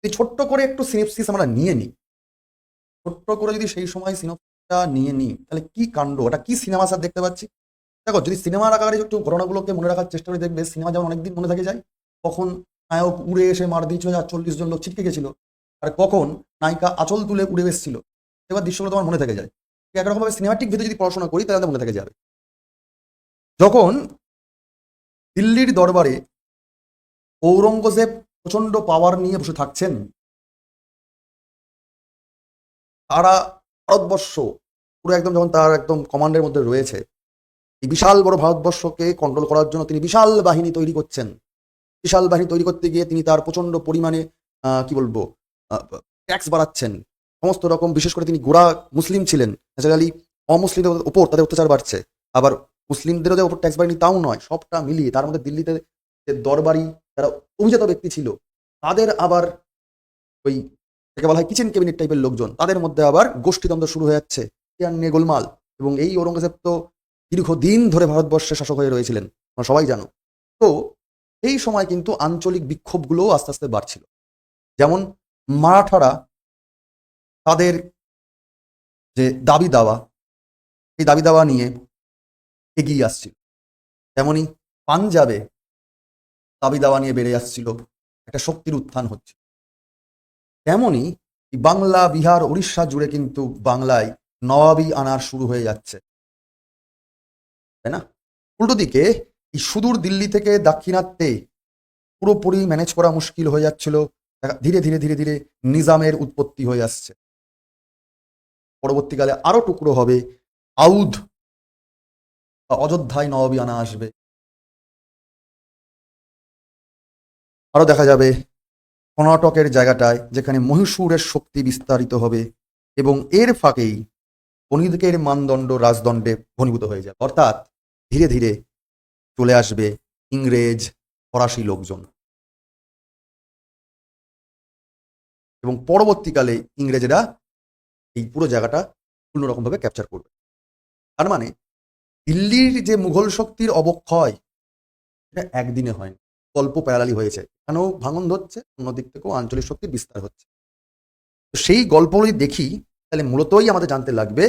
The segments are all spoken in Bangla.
এই ছোট্ট করে একটু সিনপসিস আমরা নিয়ে নিই। ছোট্ট করে যদি সেই সময় সিনপসিসটা নিয়ে নিই, তাহলে কি কাণ্ড, ওটা কি সিনেমা স্যার দেখতে পাচ্ছি। দেখো, যদি সিনেমার আকারে একটু ঘটনাগুলোকে মনে রাখার চেষ্টা করে দেখবে, সিনেমা যেমন অনেকদিন মনে থাকে যায়, কখন নায়ক উড়ে এসে মার দিয়েছিল আর 40 জন লোক ছিটকে গেছিল, আর কখন নায়িকা আঁচল তুলে উড়ে এসেছিল, এবার দৃশ্যগুলো তোমার মনে থেকে যায়। একরকম ভাবে সিনেমাটিক ভেদে যদি পড়াশোনা করি তাহলে মনে থেকে যাবে। যখন দিল্লির দরবারে ঔরঙ্গজেব প্রচন্ড পাওয়ার নিয়ে বসে থাকছেন, তারা ভারতবর্ষ পুরো একদম যখন তার একদম কমান্ডের মধ্যে রয়েছে, এই বিশাল বড় ভারতবর্ষকে কন্ট্রোল করার জন্য তিনি বিশাল বাহিনী তৈরি করছেন। বিশাল বাহিনী তৈরি করতে গিয়ে তিনি তার প্রচন্ড পরিমাণে কি বলবো ট্যাক্স বাড়াচ্ছেন সমস্ত রকম। বিশেষ করে তিনি গোড়া মুসলিম ছিলেন, ন্যাচারালি অমুসলিমদের উপর তাদের অত্যাচার বাড়ছে। আবার মুসলিমদেরও যে উপর ট্যাক্স বাড়েনি তাও নয়, সবটা মিলিয়ে তার মধ্যে দিল্লিতে যে দরবারি যারা অভিজাত ব্যক্তি ছিল, তাদের আবার ওই যাকে বলা হয় কিচেন ক্যাবিনেট টাইপের লোকজন, তাদের মধ্যে আবার গোষ্ঠীদ্বন্দ্ব শুরু হয়ে যাচ্ছে, নিয়ে গোলমাল। এবং এই ঔরঙ্গজেব তো দীর্ঘদিন ধরে ভারতবর্ষের শাসক হয়ে রয়েছিলেন, তোমরা সবাই জানো। তো এই সময় কিন্তু আঞ্চলিক বিক্ষোভগুলোও আস্তে আস্তে বাড়ছিল। যেমন মারাঠারা তাদের যে দাবি দাওয়া, এই দাবি দাওয়া নিয়ে এগিয়ে আসছিল, তেমনি পাঞ্জাবে দাবি দাওয়া নিয়ে বেড়ে আসছিল, একটা শক্তির উত্থান হচ্ছে। তেমনি বাংলা, বিহার, উড়িষ্যা জুড়ে কিন্তু বাংলায় নবাবি আনার শুরু হয়ে যাচ্ছে, তাই না? উল্টো দিকে এই সুদূর দিল্লি থেকে দাক্ষিণাত্যে পুরোপুরি ম্যানেজ করা মুশকিল হয়ে যাচ্ছিল। ধীরে ধীরে ধীরে ধীরে নিজামের উৎপত্তি হয়ে আসছে। পরবর্তীকালে আরো টুকরো হবে, আউধ বা অযোধ্যায় নবাবী আনা আসবে। আরো দেখা যাবে কর্ণাটকের জায়গাটায় যেখানে মহীশূরের শক্তি বিস্তারিত হবে, এবং এর ফাঁকেই বণিকের মানদণ্ড রাজদণ্ডে ঘনীভূত হয়ে যাবে। অর্থাৎ ধীরে ধীরে চলে আসবে ইংরেজ, ফরাসি লোকজন, এবং পরবর্তীকালে ইংরেজরা এই পুরো জায়গাটা অন্যরকমভাবে ক্যাপচার করবে। তার মানে দিল্লির যে মুঘল শক্তির অবক্ষয়, এটা একদিনে হয়নি, গল্প প্যারালালি হয়েছে। এখানেও ভাঙন ধরছে, অন্যদিক থেকেও আঞ্চলিক শক্তির বিস্তার হচ্ছে। তো সেই গল্পগুলি দেখি, তাহলে মূলতই আমাদের জানতে লাগবে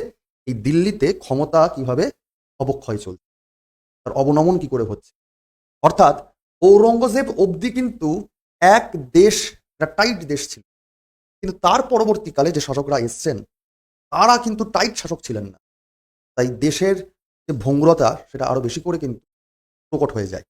এই দিল্লিতে ক্ষমতা কিভাবে অবক্ষয় চলছে, তার অবনমন কি করে হচ্ছে। অর্থাৎ ঔরঙ্গজেব অবধি কিন্তু এক দেশ, একটা টাইট দেশ ছিল, কিন্তু তার পরবর্তীকালে যে শাসকরা এসছেন তারা কিন্তু টাইট শাসক ছিলেন না। তাই দেশের যে ভঙ্গুরতা সেটা আরো বেশি করে কিন্তু প্রকট হয়ে যায়।